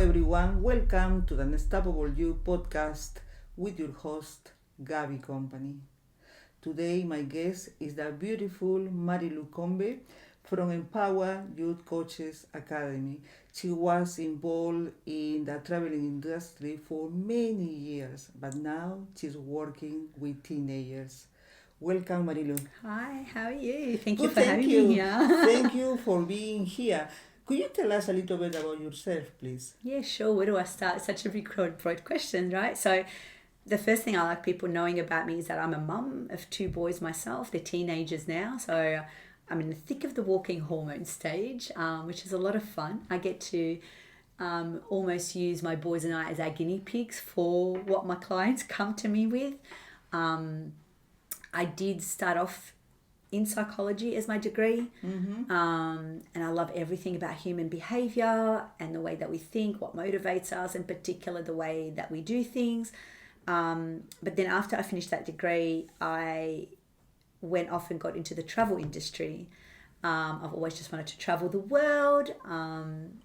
everyone, welcome to the Unstoppable You podcast with your host Gabi Company. Today my guest is the beautiful Marilou Coombe from Empower Youth Coaches Academy. She was involved in the traveling industry for many years, but now she's working with teenagers. Welcome, Marilou. Hi, how are you? Thank you Good, for thank having you. me here. Thank you for being here. Could you tell us a little bit about yourself, please? Yeah, sure. Where do I start? Such a big, broad question, right? So, the first thing I like people knowing about me is that I'm a mum of two boys myself. They're teenagers now. So, I'm in the thick of the walking hormone stage, which is a lot of fun. I get to almost use my boys and I as our guinea pigs for what my clients come to me with. I did start off in psychology as my degree, and I love everything about human behavior and the way that we think, what motivates us, in particular the way that we do things. But then after I finished that degree, I went off and got into the travel industry. I've always just wanted to travel the world.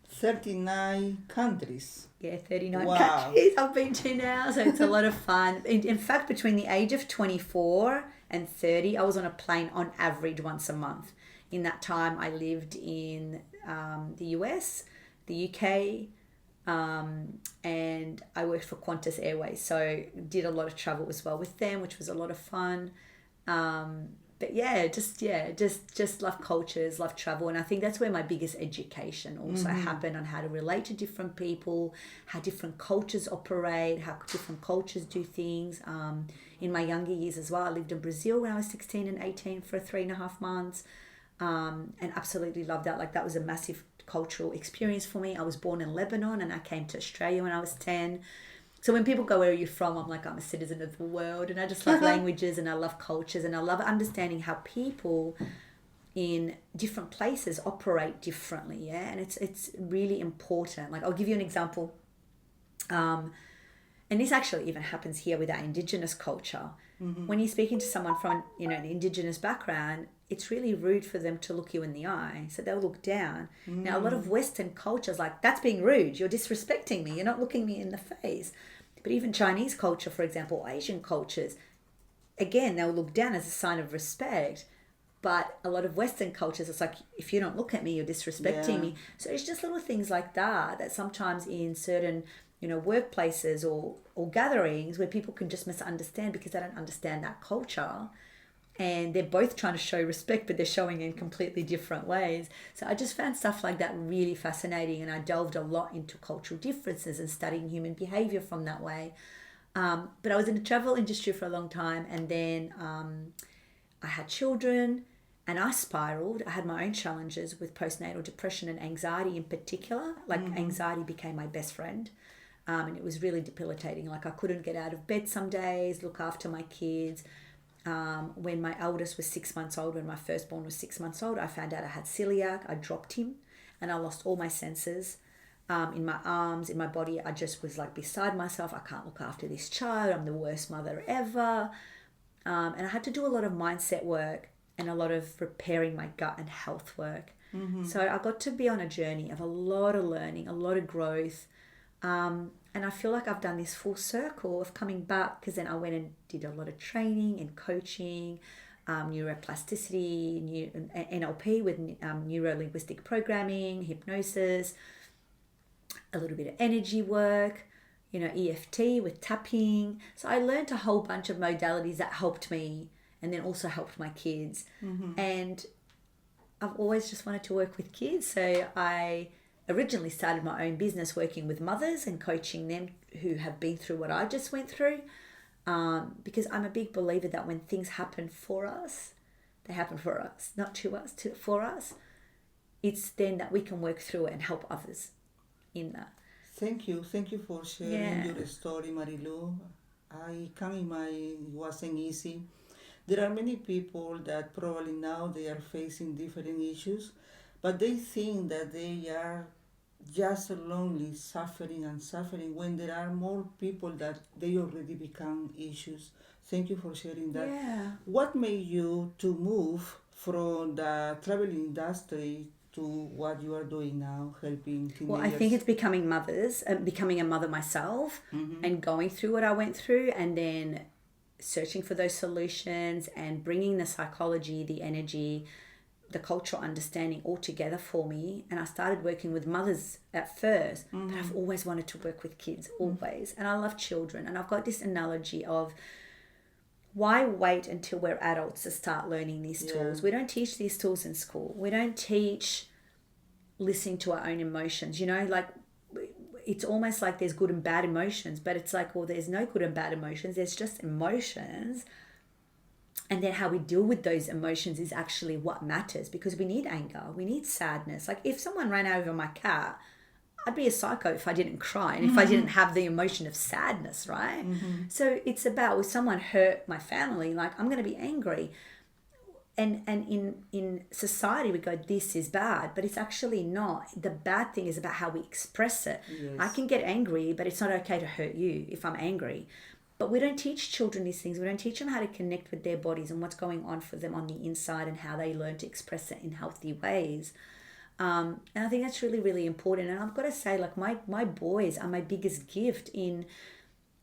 39 countries. Yeah, 39 Wow. countries I've been to now, so it's a lot of fun. In fact, between the age of 24 and 30, I was on a plane on average once a month. In that time, I lived in the US, the UK, and I worked for Qantas Airways, so did a lot of travel as well with them, which was a lot of fun. But just love cultures, love travel, and I think that's where my biggest education also happened on how to relate to different people, how different cultures operate, how different cultures do things. In my younger years as well, I lived in Brazil when I was 16 and 18 for 3.5 months, and absolutely loved that. Like, that was a massive cultural experience for me. I was born in Lebanon and I came to Australia when I was 10. So when people go, where are you from? I'm like, I'm a citizen of the world, and I just love languages and I love cultures and I love understanding how people in different places operate differently. Yeah, and it's really important. Like, I'll give you an example. And this actually even happens here with our Indigenous culture. When you're speaking to someone from an Indigenous background, it's really rude for them to look you in the eye. So they'll look down. Now, a lot of Western cultures, like, that's being rude. You're disrespecting me. You're not looking me in the face. But even Chinese culture, for example, Asian cultures, again, they'll look down as a sign of respect. But a lot of Western cultures, it's like, if you don't look at me, you're disrespecting me. So it's just little things like that sometimes in certain workplaces or gatherings where people can just misunderstand because they don't understand that culture, and they're both trying to show respect, but they're showing in completely different ways. So I just found stuff like that really fascinating, and I delved a lot into cultural differences and studying human behavior from that way. But I was in the travel industry for a long time, and then I had children, and I spiraled. I had my own challenges with postnatal depression and anxiety in particular. Like, anxiety became my best friend. And it was really debilitating. Like, I couldn't get out of bed some days, look after my kids. When my eldest was 6 months old, when my firstborn was 6 months old, I found out I had celiac. I dropped him and I lost all my senses. In my arms, in my body, I just was like beside myself. I can't look after this child. I'm the worst mother ever. And I had to do a lot of mindset work and a lot of repairing my gut and health work. So I got to be on a journey of a lot of learning, a lot of growth. And I feel like I've done this full circle of coming back, because then I went and did a lot of training and coaching, neuroplasticity, NLP with neuro-linguistic programming, hypnosis, a little bit of energy work, EFT with tapping. So I learned a whole bunch of modalities that helped me and then also helped my kids. And I've always just wanted to work with kids. So I originally started my own business working with mothers and coaching them who have been through what I just went through, because I'm a big believer that when things happen for us, they happen for us, not to us, for us. It's then that we can work through it and help others in that. Thank you for sharing your story, Marilou. I can imagine it wasn't easy. There are many people that probably now they are facing different issues, but they think that they are just lonely, suffering and suffering, when there are more people that they already become issues. Thank you for sharing that. Yeah. What made you to move from the travel industry to what you are doing now, helping teenagers? Well, I think it's becoming becoming a mother myself, and going through what I went through, and then searching for those solutions and bringing the psychology, the energy, the cultural understanding all together for me. And I started working with mothers at first, but I've always wanted to work with kids, always. And I love children. And I've got this analogy of, why wait until we're adults to start learning these tools? We don't teach these tools in school. We don't teach listening to our own emotions. You know, like, it's almost like there's good and bad emotions, but it's like, well, there's no good and bad emotions. There's just emotions. And then how we deal with those emotions is actually what matters, because we need anger, we need sadness. Like, if someone ran over my cat, I'd be a psycho if I didn't cry and if I didn't have the emotion of sadness, right? So it's about, if someone hurt my family, like, I'm going to be angry. And in society we go, this is bad, but it's actually not. The bad thing is about how we express it. Yes. I can get angry, but it's not okay to hurt you if I'm angry. But we don't teach children these things. We don't teach them how to connect with their bodies and what's going on for them on the inside, and how they learn to express it in healthy ways. And I think that's really, really important. And I've got to say, like, my boys are my biggest gift in,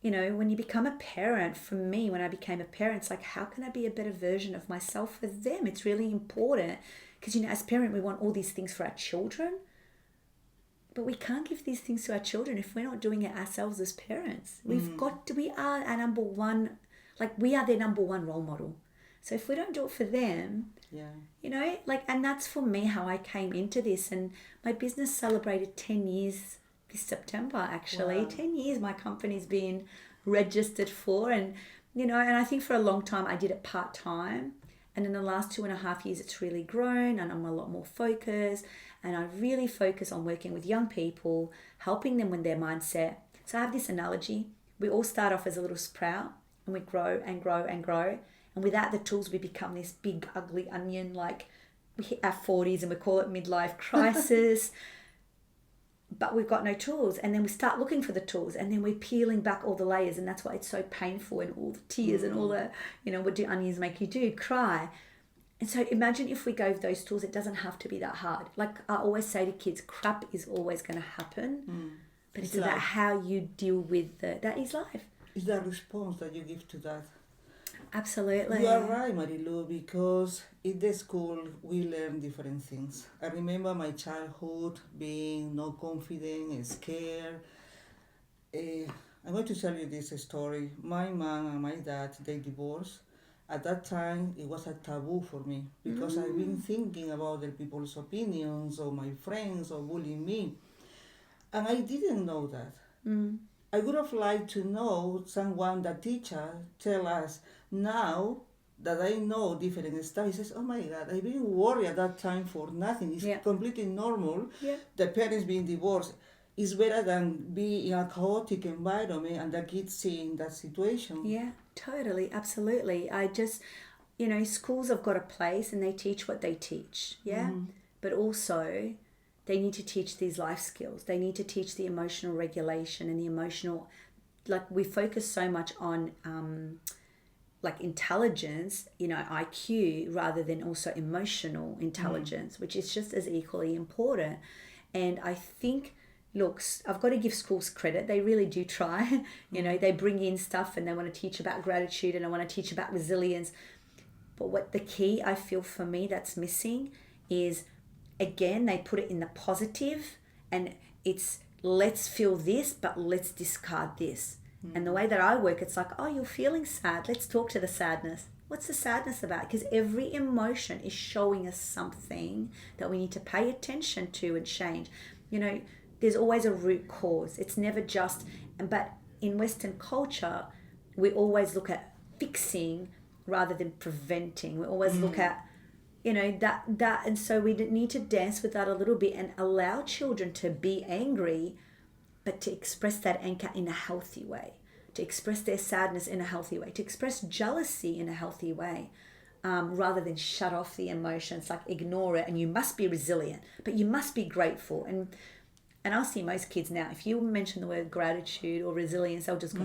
you know, when you become a parent. For me, when I became a parent, it's like, how can I be a better version of myself for them? It's really important, because, you know, as parent, we want all these things for our children, but we can't give these things to our children if we're not doing it ourselves as parents. We've got to, we are our number one, like, we are their number one role model. So if we don't do it for them, you know, like, and that's for me how I came into this. And my business celebrated 10 years this September, actually. Wow. 10 years my company's been registered for. And, you know, and I think for a long time I did it part-time. And in the last 2.5 years, it's really grown, and I'm a lot more focused. And I really focus on working with young people, helping them with their mindset. So I have this analogy. We all start off as a little sprout, and we grow and grow and grow. And without the tools, we become this big, ugly onion. Like, we hit our 40s and we call it midlife crisis. But we've got no tools. And then we start looking for the tools, and then we're peeling back all the layers. And that's why it's so painful, and all the tears and all the, you know, what do onions make you do? Cry. And so imagine if we gave those tools, it doesn't have to be that hard. Like I always say to kids, crap is always going to happen. But it's about how you deal with that is life. It's the response that you give to that. Absolutely. You are right, Marilou, because in the school we learn different things. I remember my childhood being not confident and scared. I'm going to tell you this story. My mom and my dad, they divorced. At that time, it was a taboo for me, because I've been thinking about other people's opinions, or my friends, or bullying me. And I didn't know that. I would have liked to know someone, that teacher, tell us, now that I know different stuff, he says, oh my God, I've been worried at that time for nothing. It's completely normal. The parents being divorced is better than be in a chaotic environment and the kids seeing that situation. Yeah, totally, absolutely. I just, you know, schools have got a place and they teach what they teach, but also they need to teach these life skills. They need to teach the emotional regulation and the emotional, like, we focus so much on like intelligence, you know, IQ, rather than also emotional intelligence, which is just as equally important. And I think, look, I've got to give schools credit. They really do try. You know, they bring in stuff and they want to teach about gratitude and they want to teach about resilience. But what the key I feel for me that's missing is, again, they put it in the positive, and it's, let's feel this, but let's discard this. And the way that I work, it's like, oh, you're feeling sad. Let's talk to the sadness. What's the sadness about? Because every emotion is showing us something that we need to pay attention to and change. You know, there's always a root cause. It's never just, but in Western culture, we always look at fixing rather than preventing. We always look at, you know, that, and so we need to dance with that a little bit and allow children to be angry, but to express that anger in a healthy way, to express their sadness in a healthy way, to express jealousy in a healthy way, rather than shut off the emotions, like ignore it. And you must be resilient, but you must be grateful. And I'll see most kids now, if you mention the word gratitude or resilience, they'll just go,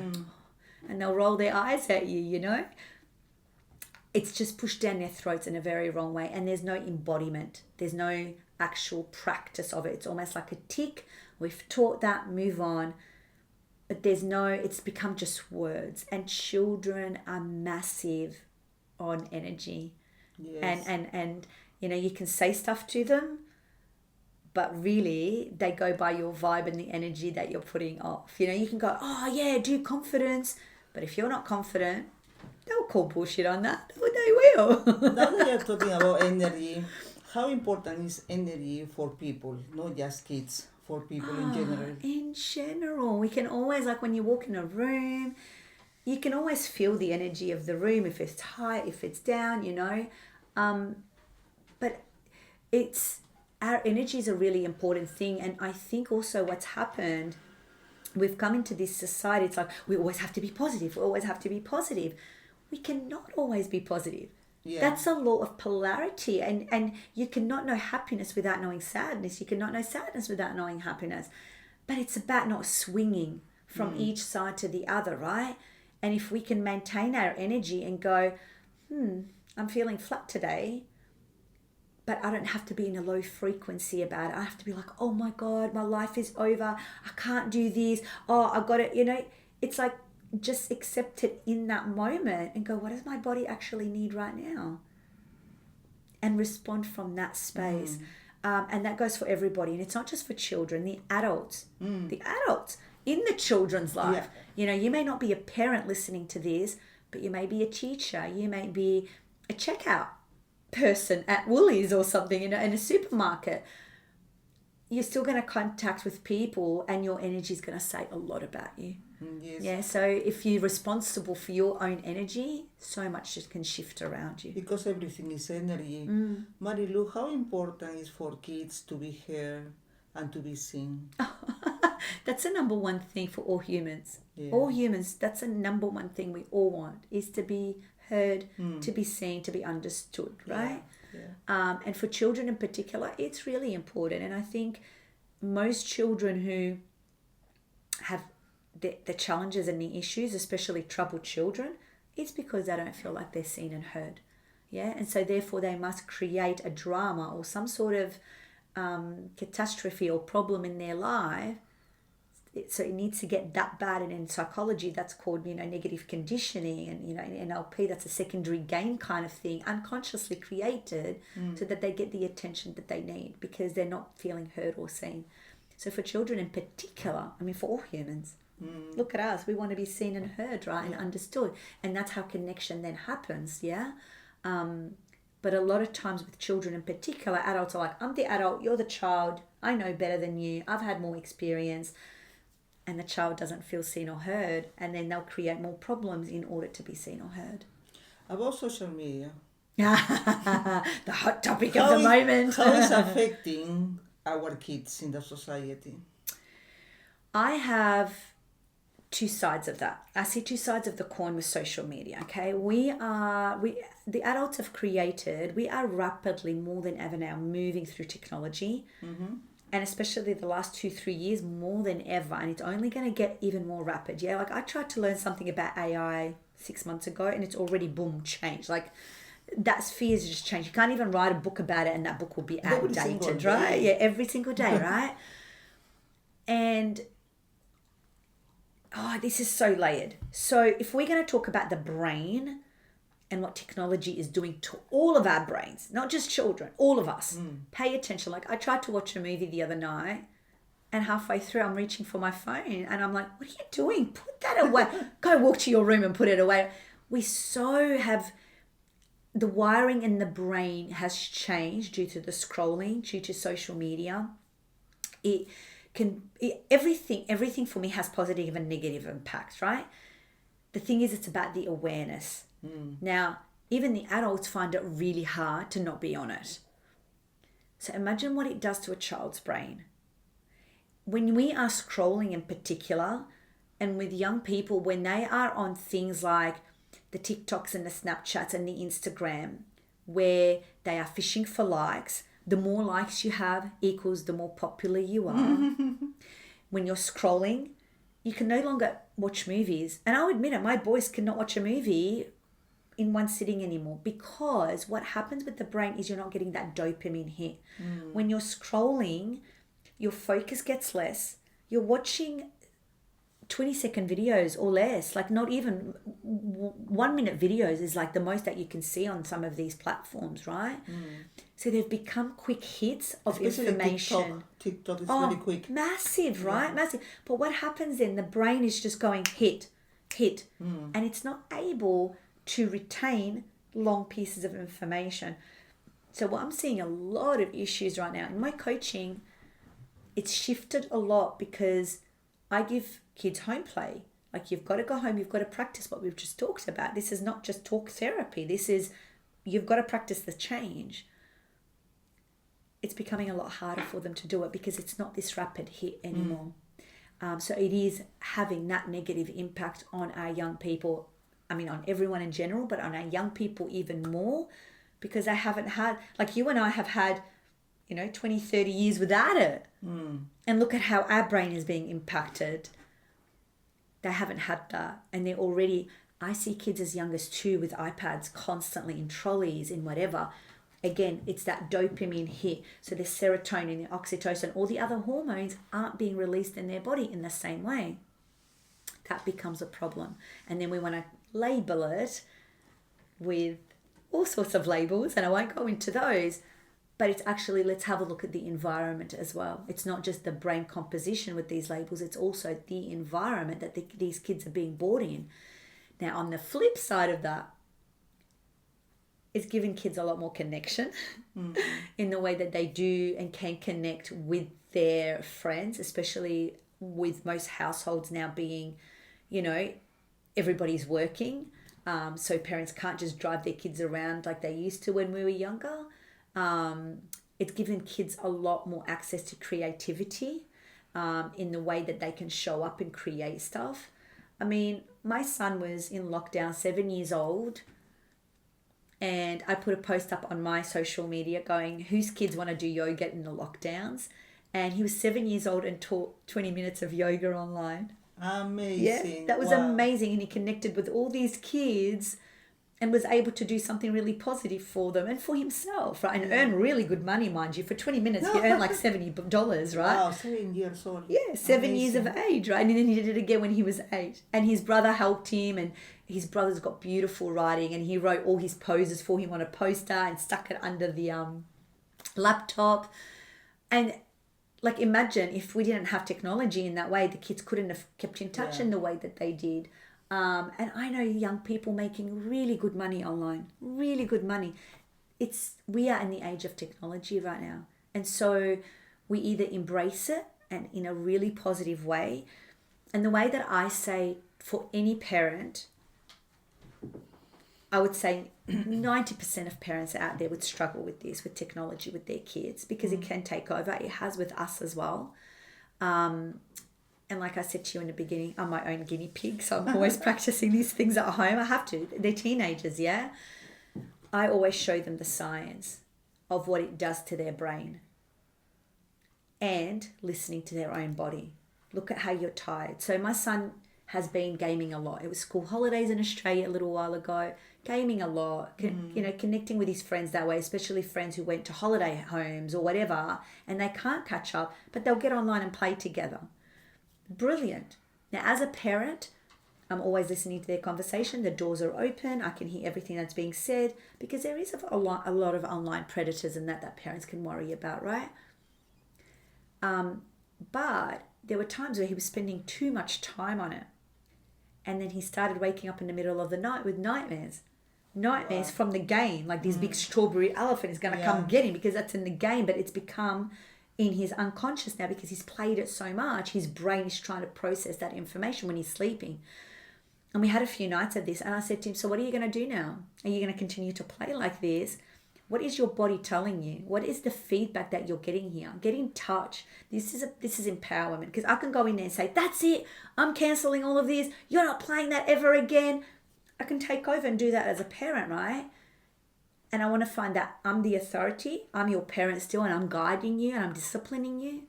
and they'll roll their eyes at you, you know. It's just pushed down their throats in a very wrong way. And there's no embodiment. There's no actual practice of it. It's almost like a tick. We've taught that, move on. But it's become just words. And children are massive on energy. Yes. And you can say stuff to them, but really they go by your vibe and the energy that you're putting off. You can go, oh yeah, do confidence. But if you're not confident, they'll call bullshit on that. They will. Now that you're talking about energy, how important is energy for people, not just kids, for people in general? In general, we can always, like when you walk in a room, you can always feel the energy of the room, if it's high, if it's down, but our energy is a really important thing. And I think also what's happened, we've come into this society, it's like we always have to be positive. We always have to be positive. We cannot always be positive. Yeah. That's a law of polarity. And you cannot know happiness without knowing sadness. You cannot know sadness without knowing happiness. But it's about not swinging from each side to the other, right? And if we can maintain our energy and go, I'm feeling flat today, but I don't have to be in a low frequency about it. I have to be like, oh my God, my life is over. I can't do this. Oh, I got it. It's like, just accept it in that moment and go, what does my body actually need right now? And respond from that space. And that goes for everybody. And it's not just for children, the adults in the children's life. Yeah. You may not be a parent listening to this, but you may be a teacher. You may be a checkout person at Woolies or something, in a supermarket. You're still going to contact with people and your energy is going to say a lot about you. Yes. Yeah, so if you're responsible for your own energy, so much just can shift around you. Because everything is energy. Marilou, how important is for kids to be heard and to be seen? That's the number one thing for all humans. Yeah. All humans, that's the number one thing we all want, is to be heard, to be seen, to be understood, right? Yeah. And for children in particular, it's really important. And I think most children who have the challenges and the issues, especially troubled children, it's because they don't feel like they're seen and heard. Yeah, and so therefore they must create a drama or some sort of catastrophe or problem in their life. So it needs to get that bad, and in psychology that's called negative conditioning, and in NLP that's a secondary gain kind of thing, unconsciously created so that they get the attention that they need because they're not feeling heard or seen. So for children in particular, for all humans, look at us, we want to be seen and heard, right? And understood, and that's how connection then happens. But a lot of times with children in particular, adults are like, I'm the adult, you're the child, I know better than you, I've had more experience. And the child doesn't feel seen or heard, and then they'll create more problems in order to be seen or heard. About social media. The hot topic of the moment. How is affecting our kids in the society? I have two sides of that. I see two sides of the coin with social media, okay? The adults have created, we are rapidly, more than ever now, moving through technology. And especially the last 2-3 years, more than ever, and it's only going to get even more rapid. Like I tried to learn something about AI 6 months ago, and it's already boom changed. Like that sphere has just changed. You can't even write a book about it, and that book will be outdated, right? Yeah, every single day, right? And this is so layered. So if we're going to talk about the brain and what technology is doing to all of our brains, not just children, all of us. Pay attention. Like I tried to watch a movie the other night, and halfway through I'm reaching for my phone and I'm like, what are you doing? Put that away. Go walk to your room and put it away. We so have, the wiring in the brain has changed due to the scrolling, due to social media. Everything for me has positive and negative impacts, right? The thing is, it's about the awareness. Now, even the adults find it really hard to not be on it. So imagine what it does to a child's brain. When we are scrolling in particular, and with young people, when they are on things like the TikToks and the Snapchats and the Instagram, where they are fishing for likes, the more likes you have equals the more popular you are. When you're scrolling, you can no longer watch movies. And I'll admit it, my boys cannot watch a movie in one sitting anymore, because what happens with the brain is you're not getting that dopamine hit. When you're scrolling, your focus gets less. You're watching 20-second videos or less, like not even 1 minute videos is like the most that you can see on some of these platforms, right? So they've become quick hits of Especially information. TikTok is very quick. Massive, right? Massive. But what happens then? The brain is just going hit, and it's not able to retain long pieces of information. So what I'm seeing a lot of issues right now in my coaching, it's shifted a lot because I give kids home play. Like, you've got to go home, you've got to practice what we've just talked about. This is not just talk therapy. This is, you've got to practice the change. It's becoming a lot harder for them to do it because it's not this rapid hit anymore. So it is having that negative impact on our young people. I mean, on everyone in general, but on our young people even more, because they haven't had, like you and I have had, 20, 30 years without it. And look at how our brain is being impacted. They haven't had that. And they're already, I see kids as young as 2 with iPads constantly in trolleys, in whatever. Again, it's that dopamine hit. So the serotonin, the oxytocin, all the other hormones aren't being released in their body in the same way. That becomes a problem. And then we want to label it with all sorts of labels, and I won't go into those, but it's actually, let's have a look at the environment as well. It's not just the brain composition with these labels, it's also the environment that these kids are being brought in. Now, on the flip side of that, it's giving kids a lot more connection in the way that they do and can connect with their friends, especially with most households now being, everybody's working. So parents can't just drive their kids around like they used to when we were younger. It's given kids a lot more access to creativity in the way that they can show up and create stuff. I mean, my son was in lockdown, 7 years old, and I put a post up on my social media going, whose kids want to do yoga in the lockdowns? And he was 7 years old and taught 20 minutes of yoga online. Amazing. Yeah, that was amazing. And he connected with all these kids and was able to do something really positive for them and for himself, right? And earn really good money, mind you. For 20 minutes, he earned like $70, right? Wow, 7 years old. Yeah, 7 years of age, right? And then he did it again when he was 8. And his brother helped him, and his brother's got beautiful writing, and he wrote all his poses for him on a poster and stuck it under the laptop. And like, imagine if we didn't have technology in that way, the kids couldn't have kept in touch in the way that they did. And I know young people making really good money online, really good money. We are in the age of technology right now. And so we either embrace it and in a really positive way. And the way that I say for any parent, I would say 90% of parents out there would struggle with this, with technology with their kids, because it can take over. It has with us as well. And like I said to you in the beginning, I'm my own guinea pig, so I'm always practicing these things at home. I have to. They're teenagers, yeah? I always show them the science of what it does to their brain and listening to their own body. Look at how you're tired. So my son has been gaming a lot. It was school holidays in Australia a little while ago, gaming a lot, connecting with his friends that way, especially friends who went to holiday homes or whatever, and they can't catch up, but they'll get online and play together. Brilliant. Now, as a parent, I'm always listening to their conversation. The doors are open. I can hear everything that's being said, because there is a lot of online predators and that parents can worry about, right? But there were times where he was spending too much time on it. And then he started waking up in the middle of the night with nightmares. Nightmares from the game, like this big strawberry elephant is going to come get him, because that's in the game, but it's become in his unconscious now because he's played it so much. His brain is trying to process that information when he's sleeping. And we had a few nights of this, and I said to him, so what are you going to do now? Are you going to continue to play like this? What is your body telling you? What is the feedback that you're getting here? Get in touch. This is empowerment, because I can go in there and say, that's it. I'm cancelling all of this. You're not playing that ever again. I can take over and do that as a parent, right? And I want to find that I'm the authority. I'm your parent still, and I'm guiding you and I'm disciplining you.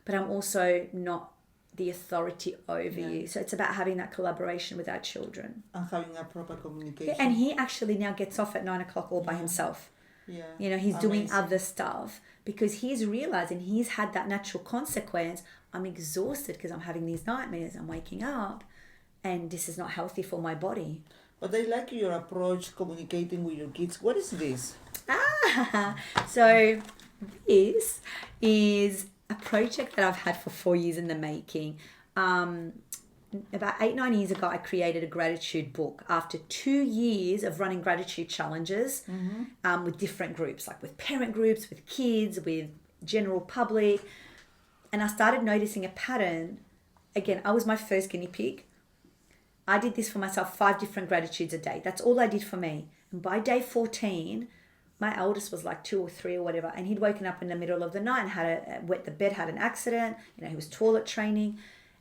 But I'm also not the authority over you. So it's about having that collaboration with our children. And having a proper communication. Yeah, and he actually now gets off at 9 o'clock all by himself. Yeah. You know, he's doing Amazing. other stuff because he's realizing he's had that natural consequence. I'm exhausted because I'm having these nightmares. I'm waking up and this is not healthy for my body. But I like your approach communicating with your kids. What is this? So this is a project that I've had for 4 years in the making. About 8-9 years ago, I created a gratitude book after 2 years of running gratitude challenges with different groups, like with parent groups, with kids, with general public. And I started noticing a pattern. Again, I was my first guinea pig. I did this for myself, 5 different gratitudes a day. That's all I did for me. And by day 14, my eldest was like 2 or 3 or whatever, and he'd woken up in the middle of the night and had wet the bed, had an accident. You know, he was toilet training.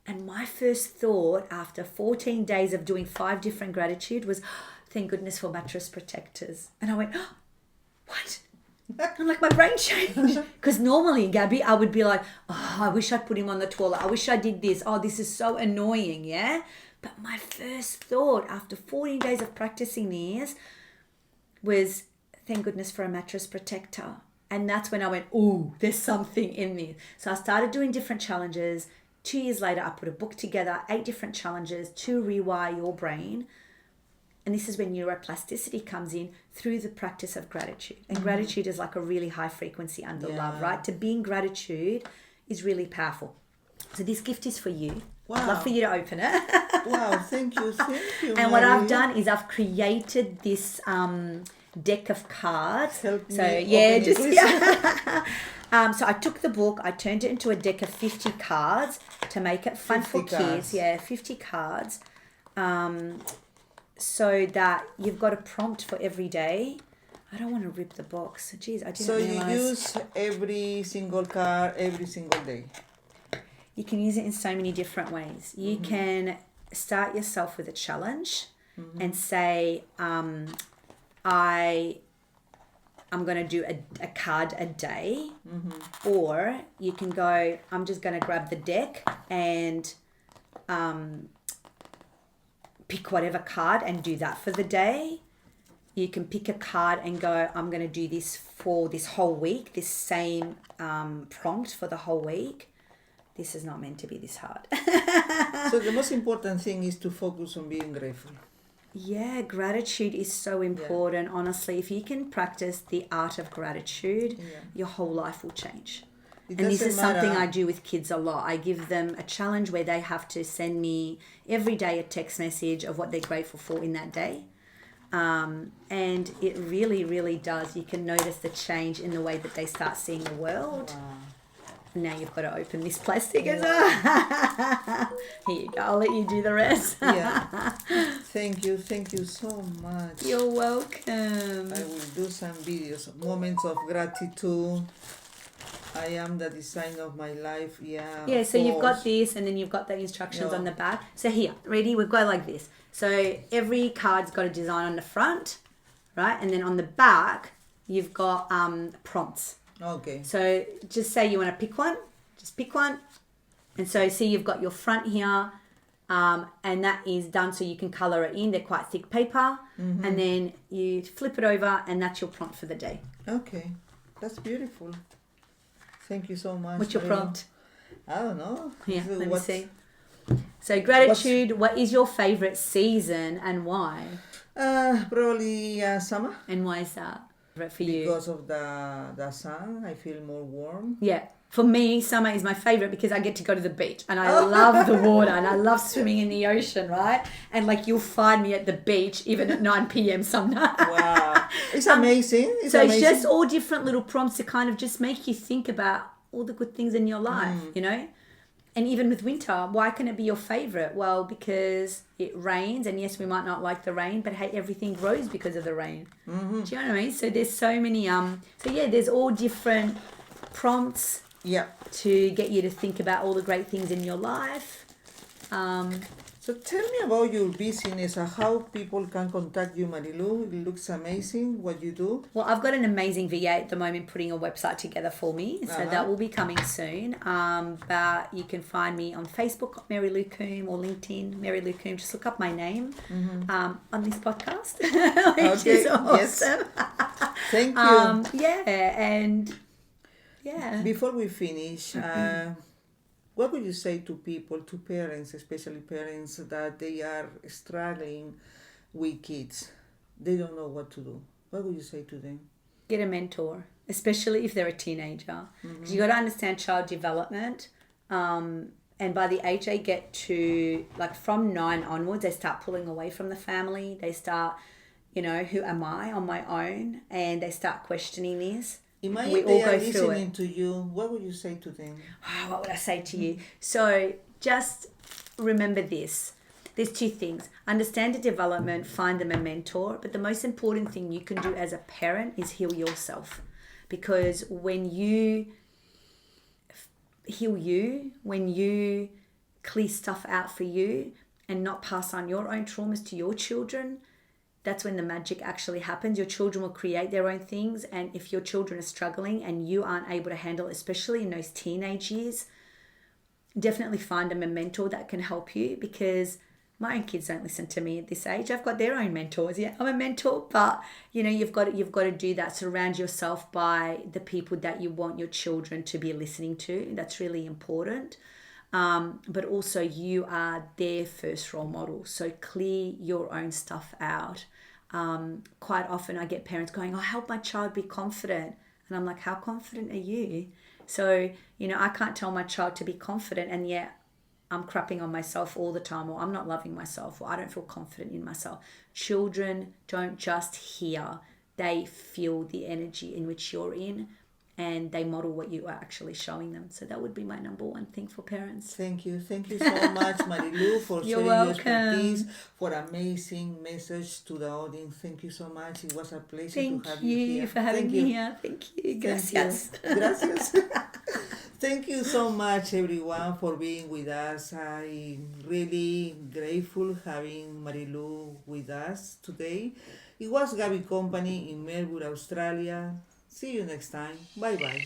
And my first thought after 14 days of doing 5 different gratitude was, thank goodness for mattress protectors. And I went, oh, what? I'm like, my brain changed. Because normally, Gabby, I would be like, oh, I wish I'd put him on the toilet. I wish I did this. Oh, this is so annoying, yeah? But my first thought after 14 days of practicing this was, thank goodness for a mattress protector. And that's when I went, ooh, there's something in this. So I started doing different challenges. 2 years later, I put a book together, 8 different challenges to rewire your brain. And this is when neuroplasticity comes in through the practice of gratitude. And gratitude is like a really high frequency under love, right? To be in gratitude is really powerful. So this gift is for you. Wow. I'd love for you to open it. Wow, thank you. And what I've done is I've created this deck of cards. Help me so open yeah, it, just please. so I took the book, I turned it into a deck of 50 cards to make it fun for 50 kids. cards. Yeah, 50 cards. So that you've got a prompt for every day. I don't want to rip the box. Jeez, I didn't So realize. you use every single card every single day. You can use it in so many different ways. You can start yourself with a challenge and say, I'm going to do a card a day. Or you can go, I'm just going to grab the deck and pick whatever card and do that for the day. You can pick a card and go, I'm going to do this for this whole week, this same prompt for the whole week. This is not meant to be this hard. So the most important thing is to focus on being grateful. Yeah, gratitude is so important. Honestly, if you can practice the art of gratitude, your whole life will change. It And this doesn't is something matter. I do with kids a lot. I give them a challenge where they have to send me every day a text message of what they're grateful for in that day. And it really, really does. You can notice the change in the way that they start seeing the world. Wow. Now you've got to open this plastic as well. Here you go. I'll let you do the rest. Yeah. Thank you so much. You're welcome. I will do some videos, moments of gratitude. I am the design of my life. Yeah. Yeah, of so you've got course. this and then you've got the instructions Yeah. on the back. So here, ready? We've got like this. So every card's got a design on the front, right? And then on the back, you've got prompts. Okay. So just say you want to pick one, just pick one. And so see you've got your front here, and that is done so you can color it in. They're quite thick paper. And then you flip it over and that's your prompt for the day. Okay. That's beautiful. Thank you so much. What's your Marilou. prompt? I don't know. Yeah, So let me what's- see. So gratitude, what is your favorite season and why? Probably summer. And why is that for you? Because of the sun, I feel more warm. Yeah. For me, summer is my favorite because I get to go to the beach and I love the water and I love swimming in the ocean, right? And like you'll find me at the beach even at 9 p.m. some night. Wow. It's amazing. It's So amazing. it's just all different little prompts to kind of just make you think about all the good things in your life, you know? And even with winter, why can it be your favorite? Well, because it rains, and yes, we might not like the rain, but hey, everything grows because of the rain. Do you know what I mean? So there's so many, so yeah, there's all different prompts Yeah. to get you to think about all the great things in your life. So tell me about your business and how people can contact you, Marilou. It looks amazing what you do. Well, I've got an amazing VA at the moment putting a website together for me, so that will be coming soon. But you can find me on Facebook, Marilou Coombe, or LinkedIn, Marilou Coombe. Just look up my name on this podcast, which is awesome. Thank you. Before we finish, what would you say to people, to parents, especially parents, that they are struggling with kids? They don't know what to do. What would you say to them? Get a mentor, especially if they're a teenager. Because you got to understand child development. And by the age they get to, like from 9 onwards, they start pulling away from the family. They start, who am I on my own? And they start questioning this. Imagine they are listening to you. What would you say to them? What would I say to you? So just remember this. There's 2 things. Understand the development, find them a mentor. But the most important thing you can do as a parent is heal yourself. Because when you heal you, when you clear stuff out for you and not pass on your own traumas to your children, that's when the magic actually happens. Your children will create their own things. And if your children are struggling and you aren't able to handle it, especially in those teenage years, definitely find them a mentor that can help you, because my own kids don't listen to me at this age. I've got their own mentors. Yeah, I'm a mentor, but you've got to do that. Surround yourself by the people that you want your children to be listening to. That's really important. But also you are their first role model. So clear your own stuff out. Quite often I get parents going, help my child be confident. And I'm like, how confident are you? So, I can't tell my child to be confident, and yet I'm crapping on myself all the time, or I'm not loving myself, or I don't feel confident in myself. Children don't just hear, they feel the energy in which you're in, and they model what you are actually showing them. So that would be my number one thing for parents. Thank you. Thank you so much, Marilou, for sharing your expertise, for amazing message to the audience. Thank you so much. It was a pleasure to have you here. Thank you for having me here. Thank you. Gracias. Gracias. Thank you so much, everyone, for being with us. I'm really grateful having Marilou with us today. It was Gabi Company in Melbourne, Australia. See you next time. Bye-bye.